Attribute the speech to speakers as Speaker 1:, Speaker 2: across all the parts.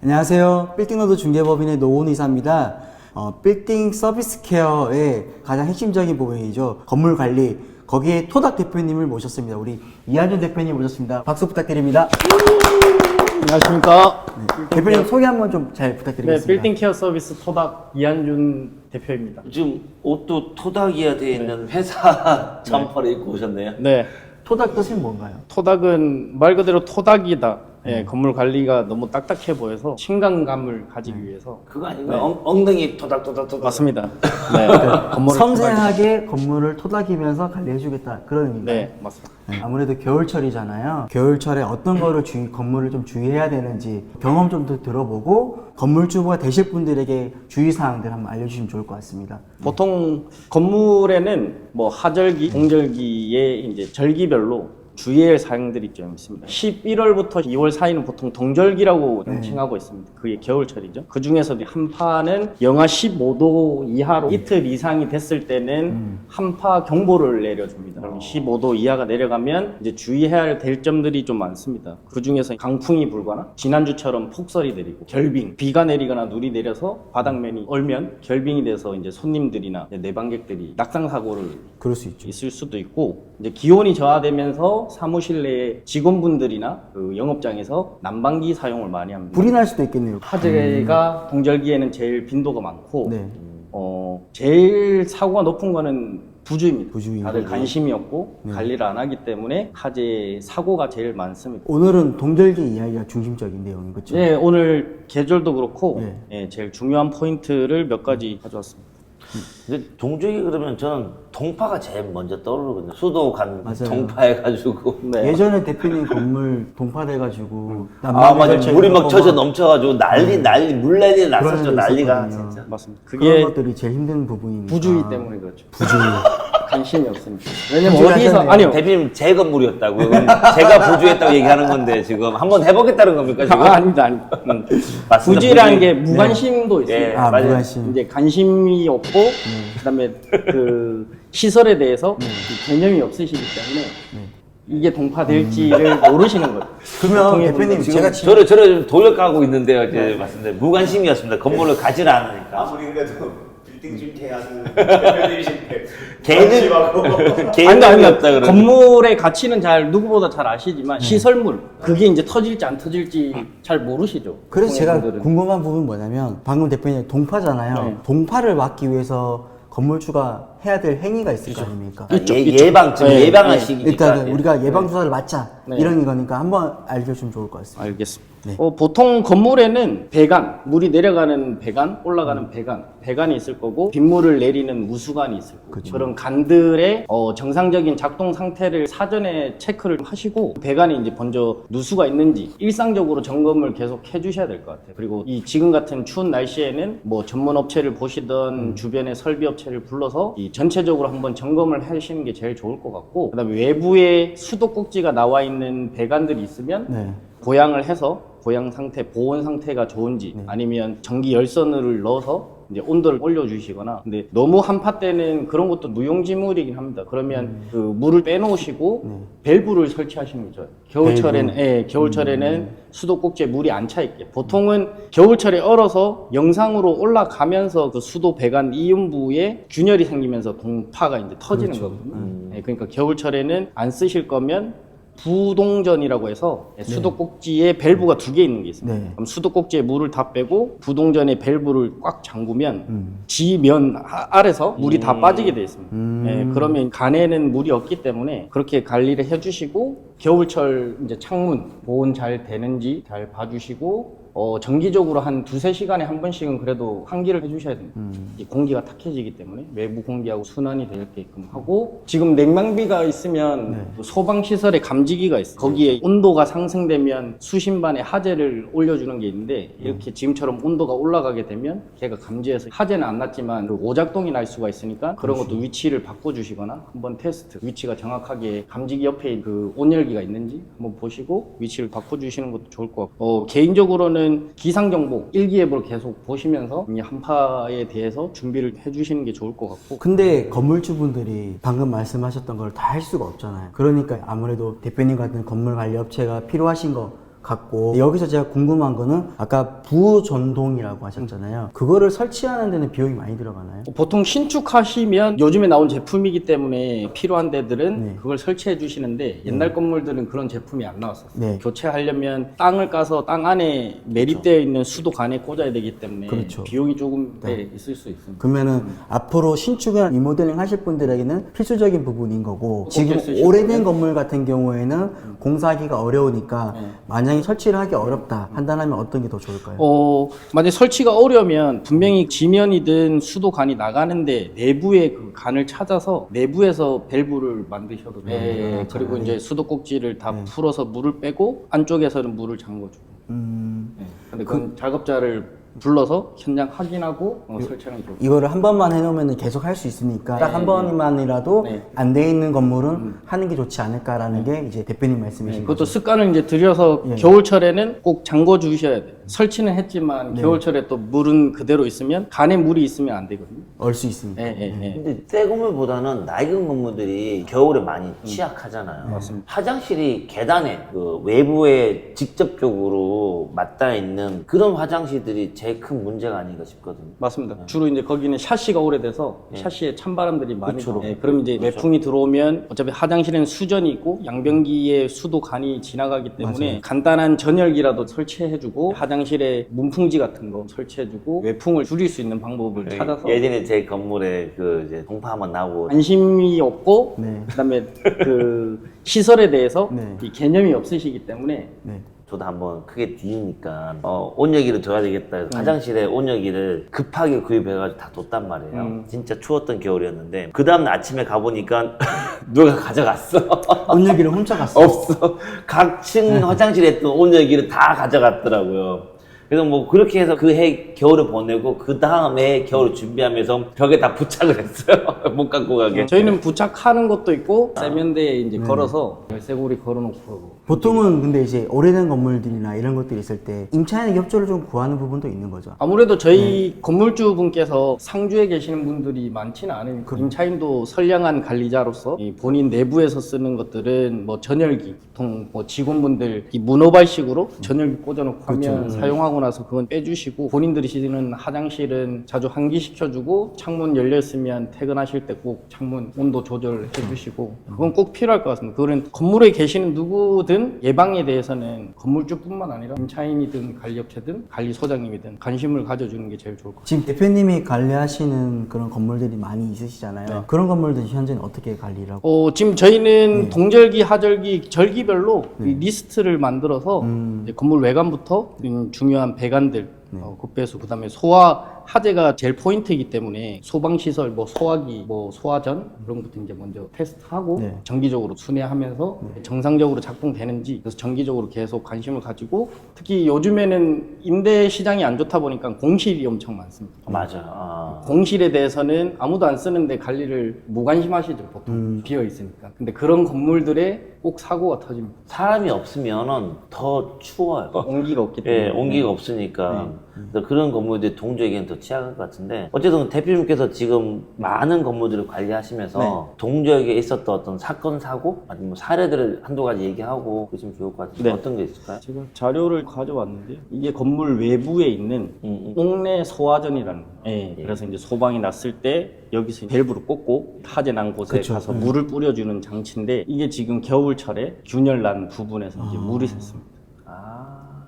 Speaker 1: 안녕하세요. 빌딩노드 중개법인의 노원 이사입니다. 빌딩 서비스 케어의 가장 핵심적인 부분이죠. 건물 관리. 거기에 토닥 대표님을 모셨습니다. 우리 이한준 대표님 모셨습니다. 박수 부탁드립니다.
Speaker 2: 안녕하십니까.
Speaker 1: 네. 대표님 소개 한번 좀 잘 부탁드리겠습니다.
Speaker 2: 네, 빌딩 케어 서비스 토닥 이한준 대표입니다.
Speaker 3: 지금 옷도 토닥이야 되어 있는 회사 점퍼를 입고 오셨네요.
Speaker 2: 네,
Speaker 1: 토닥 뜻은 뭔가요?
Speaker 2: 토닥은 말 그대로 토닥이다. 예, 건물 관리가 너무 딱딱해 보여서 친근감을 가지기 위해서.
Speaker 3: 그거 아닌가요? 엉덩이 토닥토닥토닥.
Speaker 2: 맞습니다. 네, 건물을
Speaker 1: 섬세하게 건물을 토닥이면서 관리해주겠다 그런 의미인가요?
Speaker 2: 네, 맞습니다.
Speaker 1: 네, 아무래도 겨울철이잖아요. 겨울철에 어떤 거를 건물을 좀 주의해야 되는지 경험 좀 더 들어보고 건물주부가 되실 분들에게 주의사항들 한번 알려주시면 좋을 것 같습니다.
Speaker 2: 보통 건물에는 뭐 하절기, 동절기에 이제 절기별로 주의해야 할 사항들이 좀 있습니다. 11월부터 2월 사이는 보통 동절기라고 칭하고 있습니다. 그게 겨울철이죠. 그 중에서도 한파는 영하 15도 이하로 이틀 이상이 됐을 때는 한파 경보를 내려줍니다. 그럼 15도 이하가 내려가면 이제 주의해야 될 점들이 좀 많습니다. 그 중에서 강풍이 불거나 지난주처럼 폭설이 내리고 결빙, 비가 내리거나 눈이 내려서 바닥면이 얼면 결빙이 돼서 이제 손님들이나 이제 내방객들이 낙상 사고를
Speaker 1: 그럴 수 있죠.
Speaker 2: 있을 수도 있고, 이제 기온이 저하되면서 사무실 내에 직원분들이나 그 영업장에서 난방기 사용을 많이 합니다.
Speaker 1: 불이 날 수도 있겠네요.
Speaker 2: 화재가 동절기에는 제일 빈도가 많고,
Speaker 1: 네.
Speaker 2: 제일 사고가 높은 거는 부주입니다.
Speaker 1: 부주의.
Speaker 2: 다들 관심이 없고 관리를 안 하기 때문에 화재 사고가 제일 많습니다.
Speaker 1: 오늘은 동절기 이야기가 중심적인 내용인 거죠?
Speaker 2: 네, 오늘 계절도 그렇고
Speaker 1: 네.
Speaker 2: 예, 제일 중요한 포인트를 몇 가지 가져왔습니다.
Speaker 3: 근데 동쪽이 그러면 저는 동파가 제일 먼저 떠오르거든요. 수도 간
Speaker 1: 맞아요.
Speaker 3: 동파해가지고.
Speaker 2: 네.
Speaker 1: 예전에 대표님 건물 동파돼가지고
Speaker 3: 아 맞아. 물이 막 젖어 넘쳐가지고 난리 물난리 났었죠.
Speaker 1: 그런
Speaker 3: 난리가
Speaker 1: 있었거든요.
Speaker 3: 진짜.
Speaker 2: 맞습니다.
Speaker 1: 그런
Speaker 2: 그게
Speaker 1: 것들이 제일 힘든 부분이니까.
Speaker 2: 부주의 때문에 그렇죠.
Speaker 1: 부주의.
Speaker 2: 관심이 없습니다. 왜냐면
Speaker 1: 부주의
Speaker 2: 어디서
Speaker 1: 하셨네요.
Speaker 2: 아니요.
Speaker 3: 대표님 제 건물이었다고. 제가 부주했다고 얘기하는 건데 지금 한번 해보겠다는 겁니까 지금?
Speaker 2: 아닙니다.
Speaker 3: 맞습니다.
Speaker 2: 부주의라는 게 무관심도 있습니다.
Speaker 3: 예,
Speaker 1: 아,
Speaker 3: 맞아요.
Speaker 1: 무관심.
Speaker 2: 이제 관심이 없고 그다음에 그 시설에 대해서 개념이 없으시기 때문에 이게 동파될지를 모르시는 거예요.
Speaker 1: 그러면
Speaker 2: 보통의
Speaker 1: 대표님
Speaker 2: 분들은
Speaker 1: 제가
Speaker 3: 저를 좀 돌려가고 있는데요. 이제 맞습니다. 무관심이었습니다. 건물을 가지를 않으니까.
Speaker 4: 아무리 그래도 빌딩 중개하는 대표님이신데
Speaker 3: 개인감이
Speaker 2: 아니,
Speaker 3: 없다 그러는.
Speaker 2: 건물의 가치는 잘 누구보다 잘 아시지만 시설물 그게 이제 터질지 안 터질지 잘 모르시죠.
Speaker 1: 그래서
Speaker 2: 보통의
Speaker 1: 제가
Speaker 2: 분들은.
Speaker 1: 궁금한 부분은 뭐냐면 방금 대표님 동파잖아요.
Speaker 2: 네.
Speaker 1: 동파를 막기 위해서 건물주가 해야 될 행위가 있을 거 아닙니까?
Speaker 3: 예방쯤
Speaker 2: 네,
Speaker 3: 예방한
Speaker 2: 네.
Speaker 3: 시기니까.
Speaker 1: 일단은 우리가 예방주사를 맞자
Speaker 2: 네.
Speaker 1: 이런 거니까 한번 알려주면 좋을 것 같습니다.
Speaker 2: 알겠습니다.
Speaker 1: 네.
Speaker 2: 보통 건물에는 배관, 물이 내려가는 배관, 올라가는 배관이 있을 거고 빗물을 내리는 무수관이 있을 거고
Speaker 1: 그쵸.
Speaker 2: 그런 관들의 정상적인 작동 상태를 사전에 체크를 하시고 배관이 이제 먼저 누수가 있는지 일상적으로 점검을 계속 해주셔야 될 것 같아요. 그리고 이 지금 같은 추운 날씨에는 뭐 전문 업체를 보시던 주변의 설비 업체를 불러서 이 전체적으로 한번 점검을 하시는 게 제일 좋을 것 같고, 그다음에 외부에 수도꼭지가 나와 있는 배관들이 있으면
Speaker 1: 네.
Speaker 2: 보양을 해서 보양 상태, 보온 상태가 좋은지 아니면 전기 열선을 넣어서 이제 온도를 올려주시거나. 근데 너무 한파 때는 그런 것도 무용지물이긴 합니다. 그러면 그 물을 빼놓으시고 밸브를 설치하시는 거죠. 겨울철에는 겨울철에는 수도꼭지에 물이 안 차 있게. 보통은 겨울철에 얼어서 영상으로 올라가면서 그 수도 배관 이음부에 균열이 생기면서 동파가 이제 터지는 거거든요. 그러니까 겨울철에는 안 쓰실 거면 부동전이라고 해서 수도꼭지에 밸브가 2개 있는 게 있습니다.
Speaker 1: 네.
Speaker 2: 그럼 수도꼭지에 물을 다 빼고 부동전에 밸브를 꽉 잠그면 지면 아래서 물이 다 빠지게 되어 있습니다. 그러면 간에는 물이 없기 때문에 그렇게 관리를 해주시고, 겨울철 이제 창문 보온 잘 되는지 잘 봐주시고, 정기적으로 한 2-3시간에 한 번씩은 그래도 환기를 해주셔야 됩니다. 이 공기가 탁해지기 때문에 외부 공기하고 순환이 되게끔 하고, 지금 냉방비가 있으면 소방시설에 감지기가 있어요. 거기에 온도가 상승되면 수신반에 하재를 올려주는 게 있는데, 이렇게 지금처럼 온도가 올라가게 되면 걔가 감지해서 하재는 안 났지만 그 오작동이 날 수가 있으니까 그런 것도 위치를 바꿔주시거나 한번 테스트, 위치가 정확하게 감지기 옆에 그 온열기가 있는지 한번 보시고 위치를 바꿔주시는 것도 좋을 것 같고, 개인적으로는 거는 기상정보 일기예보를 계속 보시면서 이 한파에 대해서 준비를 해주시는 게 좋을 것 같고.
Speaker 1: 근데 건물주분들이 방금 말씀하셨던 걸 다 할 수가 없잖아요. 그러니까 아무래도 대표님 같은 건물 관리 업체가 필요하신 거 같고, 여기서 제가 궁금한 거는 아까 부전동이라고 하셨잖아요. 그거를 설치하는 데는 비용이 많이 들어가나요?
Speaker 2: 보통 신축하시면 요즘에 나온 제품이기 때문에 필요한 데들은
Speaker 1: 네.
Speaker 2: 그걸 설치해 주시는데 옛날 건물들은 그런 제품이 안 나왔었어요.
Speaker 1: 네.
Speaker 2: 교체하려면 땅을 까서 땅 안에 매립되어 있는 수도관에 꽂아야 되기 때문에
Speaker 1: 그렇죠.
Speaker 2: 비용이 조금 있을 수 있습니다.
Speaker 1: 그러면은 앞으로 신축이나 리모델링 하실 분들에게는 필수적인 부분인 거고, 지금
Speaker 2: 쓰시고.
Speaker 1: 오래된 건물 같은 경우에는 공사하기가 어려우니까 만약에 설치를 하기 어렵다 판단하면 어떤 게 더 좋을까요?
Speaker 2: 만약 설치가 어려우면 분명히 지면이든 수도관이 나가는데 내부의 그 간을 찾아서 내부에서 밸브를 만드셔도 돼요. 네, 그리고 이제 수도꼭지를 다 풀어서 물을 빼고 안쪽에서는 물을 잠궈주고. 네. 근데 그건 작업자를 불러서 현장 확인하고 설치하는 게 좋고.
Speaker 1: 이거를 한 번만 해놓으면 계속 할 수 있으니까 딱 한 번만이라도
Speaker 2: 네.
Speaker 1: 안 돼 있는 건물은 하는 게 좋지 않을까라는 게 이제 대표님 말씀이신
Speaker 2: 그것도
Speaker 1: 거죠.
Speaker 2: 습관을 이제 들여서 겨울철에는 꼭 잠궈 주셔야 돼요. 설치는 했지만
Speaker 1: 네.
Speaker 2: 겨울철에 또 물은 그대로 있으면 간에 물이 있으면 안 되거든요.
Speaker 1: 얼 수 있으니까.
Speaker 3: 근데 새 건물보다는 낡은 건물들이 겨울에 많이 취약하잖아요.
Speaker 2: 맞습니다.
Speaker 3: 화장실이 계단에 그 외부에 직접적으로 맞닿아 있는 그런 화장실들이 제일 큰 문제가 아닌가 싶거든요.
Speaker 2: 맞습니다. 주로 이제 거기는 샤시가 오래돼서 샤시에 찬바람들이 많이
Speaker 3: 그쵸.
Speaker 2: 들어요. 그럼 이제 매풍이 들어오면 어차피 화장실에는 수전이 있고 양변기에 수도관이 지나가기 때문에 간단한 전열기라도 설치해주고 화장실에 문풍지 같은 거 설치해주고 외풍을 줄일 수 있는 방법을 찾아서
Speaker 3: 예전에 제 건물에 그 이제 동파 한번 나고
Speaker 2: 관심이 없고
Speaker 1: 네.
Speaker 2: 그다음에 그 시설에 대해서
Speaker 1: 네.
Speaker 2: 이 개념이 없으시기 때문에
Speaker 1: 네.
Speaker 3: 저도 한번 크게 뒤니까 온열기를 둬야 되겠다 해서 화장실에 온열기를 급하게 구입해가지고 다 뒀단 말이에요. 진짜 추웠던 겨울이었는데 그 다음날 아침에 가보니까 누가 가져갔어.
Speaker 1: 온열기를 훔쳐갔어.
Speaker 3: 없어. 각층 화장실에 있던 온열기를 다 가져갔더라고요. 그래서 뭐 그렇게 해서 그 해 겨울을 보내고 그 다음에 겨울을 준비하면서 벽에 다 부착을 했어요. 못 갖고 가게.
Speaker 2: 저희는 부착하는 것도 있고 세면대에 이제 걸어서 열쇠고리 걸어놓고
Speaker 1: 보통은 근데 이제 오래된 건물들이나 이런 것들이 있을 때 임차인의 협조를 좀 구하는 부분도 있는 거죠.
Speaker 2: 아무래도 저희 건물주 분께서 상주에 계시는 분들이 많지는 않으니까 임차인도 선량한 관리자로서 이 본인 내부에서 쓰는 것들은 뭐 전열기, 보통 뭐 직원분들 이 문어발식으로 전열기 꽂아놓고 하면 사용하고 나서 그건 빼주시고 본인들이 쓰는 화장실은 자주 환기시켜주고 창문 열려있으면 퇴근하실 때 꼭 창문 온도 조절해 주시고 그건 꼭 필요할 것 같습니다. 그거는 건물에 계시는 누구든 예방에 대해서는 건물주뿐만 아니라 임차인이든 관리업체든 관리소장님이든 관심을 가져주는 게 제일 좋을 것 같아요.
Speaker 1: 지금 대표님이 관리하시는 그런 건물들이 많이 있으시잖아요. 그런 건물들 현재는 어떻게 관리를 하고?
Speaker 2: 지금 저희는 동절기, 하절기, 절기별로 이 리스트를 만들어서 이제 건물 외관부터 중요한 배관들, 급배수, 그다음에 소화 하재가 제일 포인트이기 때문에 소방시설, 뭐 소화기, 뭐 소화전 이런 것부터 이제 먼저 테스트하고 정기적으로 순회하면서 정상적으로 작동되는지 그래서 정기적으로 계속 관심을 가지고 특히 요즘에는 임대 시장이 안 좋다 보니까 공실이 엄청 많습니다.
Speaker 3: 맞아.
Speaker 2: 공실에 대해서는 아무도 안 쓰는데 관리를 무관심하시죠 보통 비어 있으니까. 근데 그런 건물들에 꼭 사고가 터집니다.
Speaker 3: 사람이 없으면은 더 추워요.
Speaker 2: 온기가 없기 때문에.
Speaker 3: 예, 온기가 없으니까. 그래서 그런 건물들이 동조에게는 더 취약할 것 같은데 어쨌든 대표님께서 지금 많은 건물들을 관리하시면서 동조에게 있었던 어떤 사건, 사고 아니면 뭐 사례들을 한두 가지 얘기하고 그러시면 좋을 것 같은데 어떤 게 있을까요?
Speaker 2: 제가 자료를 가져왔는데요. 이게 건물 외부에 있는 옥내 소화전이라는 거예요. 그래서 이제 소방이 났을 때 여기서 밸브를 꽂고 하재 난 곳에 가서 물을 뿌려주는 장치인데 이게 지금 겨울철에 균열 난 부분에서 이제 물이 샜습니다.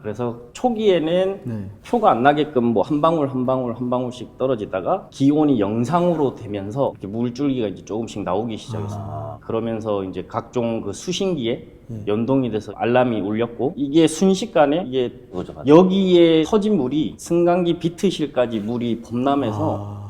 Speaker 2: 그래서 초기에는 표가 안 나게끔 뭐 한 방울 한 방울 한 방울씩 떨어지다가 기온이 영상으로 되면서 이렇게 물줄기가 이제 조금씩 나오기 시작했습니다. 그러면서 이제 각종 그 수신기에 연동이 돼서 알람이 울렸고 이게 순식간에 이게 여기에 터진 물이 승강기 비트실까지 물이 범람해서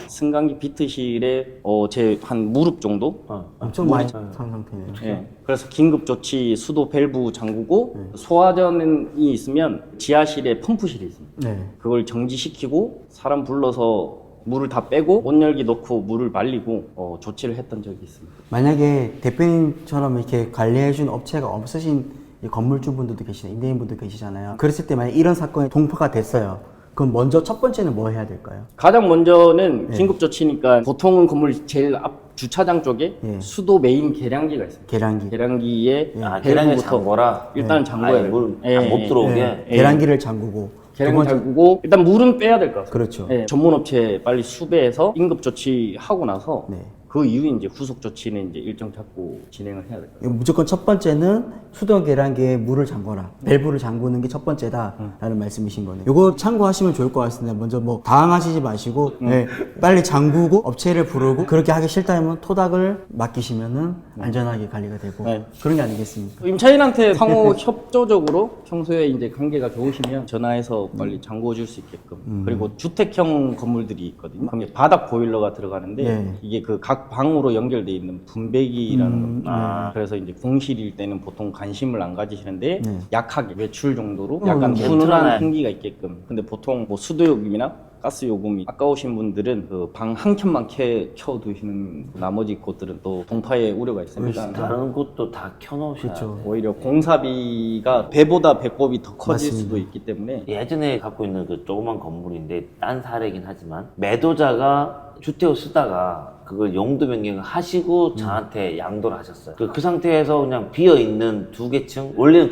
Speaker 2: 승강기 비트실에 제 한 무릎 정도
Speaker 1: 엄청 많이 찬 상태네요.
Speaker 2: 예. 그래서 긴급 조치 수도 밸브 잠그고 소화전이 있으면 지하실에 펌프실이 있습니다. 그걸 정지시키고 사람 불러서 물을 다 빼고 온열기 넣고 물을 말리고 조치를 했던 적이 있습니다.
Speaker 1: 만약에 대표님처럼 이렇게 관리해준 업체가 없으신 이 건물주분들도 계시나 임대인분도 계시잖아요. 그랬을 때 만약 이런 사건이 동파가 됐어요. 그럼 먼저 첫 번째는 뭐 해야 될까요?
Speaker 2: 가장 먼저는 긴급조치니까 보통은 건물 제일 앞 주차장 쪽에
Speaker 1: 예.
Speaker 2: 수도 메인 계량기가 있습니다.
Speaker 1: 계량기.
Speaker 2: 계량기에
Speaker 3: 계량기
Speaker 2: 밸브부터
Speaker 3: 잠궈라.
Speaker 2: 일단 잠궈야
Speaker 3: 아예
Speaker 2: 돼요.
Speaker 3: 물
Speaker 2: 예,
Speaker 3: 못
Speaker 2: 예.
Speaker 3: 들어오게.
Speaker 1: 네. 계량기를 잠그고.
Speaker 2: 계량기
Speaker 1: 두 번째-
Speaker 2: 잠그고 일단 물은 빼야 될 것 같습니다.
Speaker 1: 그렇죠.
Speaker 2: 예, 전문업체 빨리 수배해서 응급조치하고 나서
Speaker 1: 네.
Speaker 2: 그 이후에 이제 후속 조치는 이제 일정 잡고 진행을 해야 될 거예요.
Speaker 1: 무조건 첫 번째는 수도 계량기에 물을 잠궈라. 밸브를 잠그는 게 첫 번째다라는 말씀이신 거네요. 이거 참고하시면 좋을 것 같습니다. 먼저 뭐 당황하시지 마시고 네, 빨리 잠그고 업체를 부르고 그렇게 하기 싫다면 토닥을 맡기시면은 안전하게 관리가 되고
Speaker 2: 네.
Speaker 1: 그런 게 아니겠습니까?
Speaker 2: 임차인한테 상호 협조적으로 평소에 이제 관계가 좋으시면 전화해서 빨리 잠궈 줄 수 있게끔. 그리고 주택형 건물들이 있거든요. 그럼 바닥 보일러가 들어가는데
Speaker 1: 네.
Speaker 2: 이게 그 각 방으로 연결돼 있는 분배기라는 겁니다. 그래서 이제 공실일 때는 보통 관심을 안 가지시는데
Speaker 1: 네.
Speaker 2: 약하게 외출 정도로 약간
Speaker 3: 네,
Speaker 2: 훈훈한
Speaker 3: 틀어놔요.
Speaker 2: 흥기가 있게끔. 근데 보통 뭐 수도요금이나 가스 요금이 아까우신 분들은 그 방 한 켠만 켜두시는 나머지 곳들은 또 동파의 우려가 있습니다.
Speaker 3: 다른 곳도 다 켜놓으셔야
Speaker 1: 그렇죠.
Speaker 3: 돼.
Speaker 2: 오히려 공사비가 배보다 배꼽이 더 커질
Speaker 1: 맞습니다.
Speaker 2: 수도 있기 때문에
Speaker 3: 예전에 갖고 있는 그 조그만 건물인데 딴 사례긴 하지만 매도자가 주택을 쓰다가 그걸 용도 변경을 하시고 저한테 양도를 하셨어요. 그 상태에서 그냥 비어있는 2개 층, 원래는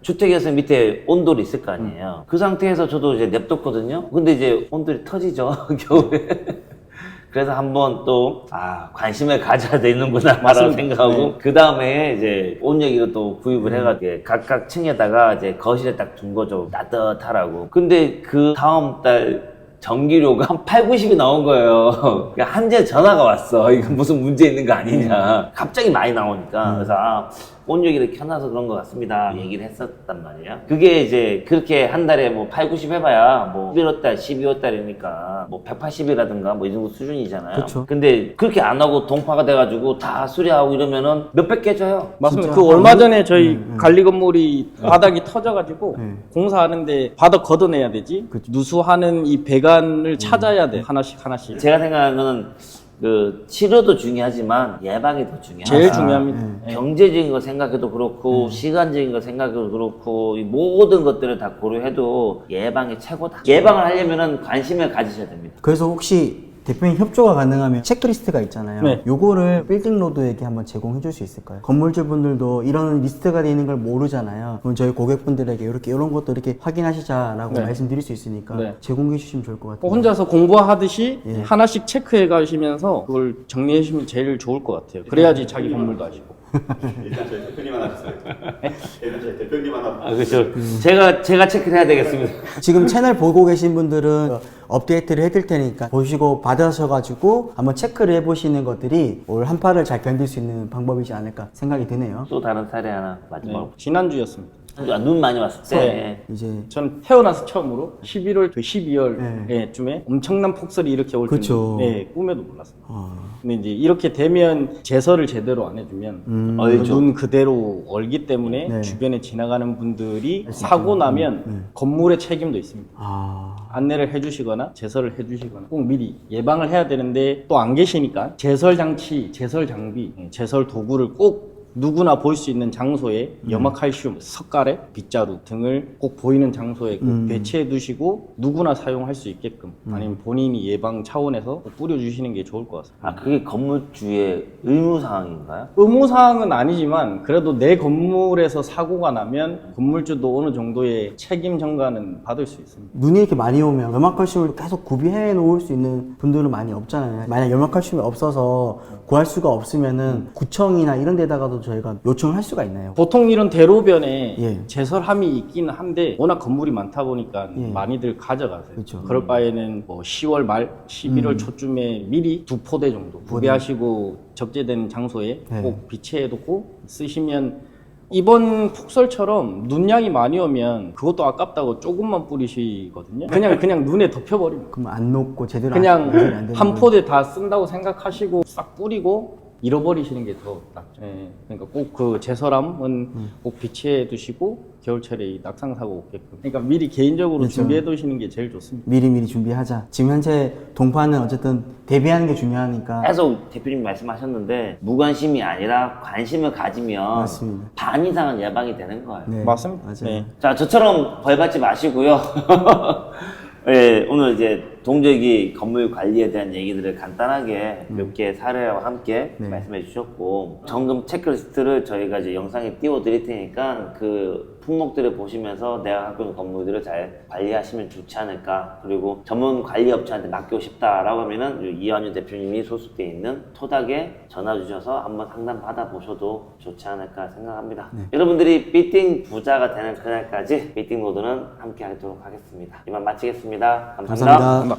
Speaker 3: 주택이었으면 밑에 온돌이 있을 거 아니에요. 그 상태에서 저도 이제 냅뒀거든요. 근데 이제 온돌이 터지죠, 겨울에. 그래서 한번 또, 관심을 가져야 되는구나, 라고
Speaker 2: 맞습니다.
Speaker 3: 생각하고,
Speaker 2: 네.
Speaker 3: 그 다음에 이제 온열기로 또 구입을 해가지고, 각각 층에다가 이제 거실에 딱 둔 거죠. 따뜻하라고. 근데 그 다음 달, 전기료가 한 8, 90이 나온 거예요. 한재 전화가 왔어. 이거 무슨 문제 있는 거 아니냐. 갑자기 많이 나오니까. 그래서 온열기를 켜놔서 그런 것 같습니다. 얘기를 했었단 말이에요. 그게 이제 그렇게 한 달에 뭐 8, 90 해봐야 뭐 11월 달, 12월 달이니까 뭐 180이라든가 뭐 이 정도 수준이잖아요.
Speaker 1: 그쵸.
Speaker 3: 근데 그렇게 안 하고 동파가 돼가지고 다 수리하고 이러면은 몇백 깨져요.
Speaker 2: 맞습니다.
Speaker 1: 진짜
Speaker 2: 그 얼마 전에 저희 관리 건물이 바닥이 터져가지고
Speaker 1: 네.
Speaker 2: 공사하는데 바닥 걷어내야 되지.
Speaker 1: 그쵸.
Speaker 2: 누수하는 이 배관을 찾아야 돼. 하나씩.
Speaker 3: 제가 생각하는 거는 그 치료도 중요하지만 예방이 더 중요하다.
Speaker 2: 제일 중요합니다. 예.
Speaker 3: 경제적인 거 생각해도 그렇고 시간적인 거 생각해도 그렇고 이 모든 것들을 다 고려해도 예방이 최고다. 예방을 하려면은 관심을 가지셔야 됩니다.
Speaker 1: 그래서 혹시 대표님 협조가 가능하면 체크리스트가 있잖아요.
Speaker 2: 네.
Speaker 1: 요거를 빌딩로드에게 한번 제공해 줄 수 있을까요? 건물주분들도 이런 리스트가 되어 있는 걸 모르잖아요. 그럼 저희 고객분들에게 이렇게 이런 것도 이렇게 확인하시자라고
Speaker 2: 네.
Speaker 1: 말씀드릴 수 있으니까
Speaker 2: 네.
Speaker 1: 제공해 주시면 좋을 것 같아요.
Speaker 2: 혼자서 공부하듯이
Speaker 1: 예.
Speaker 2: 하나씩 체크해 가시면서 그걸 정리해 주시면 제일 좋을 것 같아요. 그래야지 자기 건물도 아시고.
Speaker 4: 일단 저희 대표님 하나 주세요. 일단 저희 대표님 하나.
Speaker 3: 그렇죠. 제가 체크를 해야 되겠습니다.
Speaker 1: 지금 채널 보고 계신 분들은 업데이트를 해드릴 테니까 보시고 받으셔가지고 한번 체크를 해보시는 것들이 올 한파를 잘 견딜 수 있는 방법이지 않을까 생각이 드네요.
Speaker 3: 또 다른 사례 하나 마지막으로.
Speaker 2: 지난주였습니다.
Speaker 3: 눈 많이 왔을 때
Speaker 1: 이제
Speaker 2: 전 태어나서 처음으로 11월, 12월쯤에 엄청난 폭설이 이렇게 올
Speaker 1: 그쵸.
Speaker 2: 줄은 꿈에도 몰랐어요. 근데 이제 이렇게 되면 제설을 제대로 안 해주면
Speaker 3: 얼죠.
Speaker 2: 눈 그대로 얼기 때문에
Speaker 1: 네.
Speaker 2: 주변에 지나가는 분들이 사고 나면 건물의 책임도 있습니다. 안내를 해주시거나 제설을 해주시거나 꼭 미리 예방을 해야 되는데 또 안 계시니까 제설 장치, 제설 장비, 제설 도구를 꼭 누구나 볼 수 있는 장소에 염화칼슘, 석가래, 빗자루 등을 꼭 보이는 장소에 꼭 배치해 두시고 누구나 사용할 수 있게끔 아니면 본인이 예방 차원에서 꼭 뿌려주시는 게 좋을 것 같습니다.
Speaker 3: 그게 건물주의 의무사항인가요?
Speaker 2: 의무사항은 아니지만 그래도 내 건물에서 사고가 나면 건물주도 어느 정도의 책임 전가는 받을 수 있습니다.
Speaker 1: 눈이 이렇게 많이 오면 염화칼슘을 계속 구비해 놓을 수 있는 분들은 많이 없잖아요. 만약 염화칼슘이 없어서 구할 수가 없으면은 구청이나 이런 데다가도 저희가 요청을 할 수가 있나요?
Speaker 2: 보통 이런 대로변에
Speaker 1: 예.
Speaker 2: 제설함이 있기는 한데 워낙 건물이 많다 보니까
Speaker 1: 예.
Speaker 2: 많이들 가져가세요.
Speaker 1: 그렇죠.
Speaker 2: 그럴 바에는 뭐 10월 말, 11월 초쯤에 미리 2포대 정도 구비하시고 적재된 장소에
Speaker 1: 네.
Speaker 2: 꼭 비치해두고 쓰시면 이번 폭설처럼 눈양이 많이 오면 그것도 아깝다고 조금만 뿌리시거든요. 그냥 눈에 덮여버립니다.
Speaker 1: 그럼 안 녹고 제대로
Speaker 2: 그냥
Speaker 1: 안 되는
Speaker 2: 한
Speaker 1: 거예요?
Speaker 2: 포대 다 쓴다고 생각하시고 싹 뿌리고 잃어버리시는 게 더 낫죠. 예, 그러니까 꼭 그 제설함은 꼭 비치해 두시고 겨울철에 이 낙상 사고 없게끔. 그러니까 미리 개인적으로
Speaker 1: 그렇죠.
Speaker 2: 준비해 두시는 게 제일 좋습니다.
Speaker 1: 미리미리 준비하자. 지금 현재 동파는 어쨌든 대비하는 게 중요하니까.
Speaker 3: 계속 대표님 말씀하셨는데 무관심이 아니라 관심을 가지면
Speaker 1: 맞습니다.
Speaker 3: 반 이상은 예방이 되는 거예요.
Speaker 1: 네,
Speaker 2: 맞습니다.
Speaker 1: 맞아요.
Speaker 2: 네.
Speaker 3: 자, 저처럼 벌 받지 마시고요. 예, 오늘 이제 동절기 건물 관리에 대한 얘기들을 간단하게 몇 개의 사례와 함께
Speaker 1: 네.
Speaker 3: 말씀해 주셨고, 점검 체크리스트를 저희가 이제 영상에 띄워 드릴 테니까 그 품목들을 보시면서 내가 갖고 있는 건물들을 잘 관리하시면 좋지 않을까. 그리고 전문 관리 업체한테 맡기고 싶다라고 하면은 이완유 대표님이 소속되어 있는 토닥에 전화 주셔서 한번 상담 받아보셔도 좋지 않을까 생각합니다. 여러분들이 빌딩 부자가 되는 그날까지 빌딩 로드는 함께 하도록 하겠습니다. 이만 마치겠습니다. 감사합니다.
Speaker 1: 감사합니다.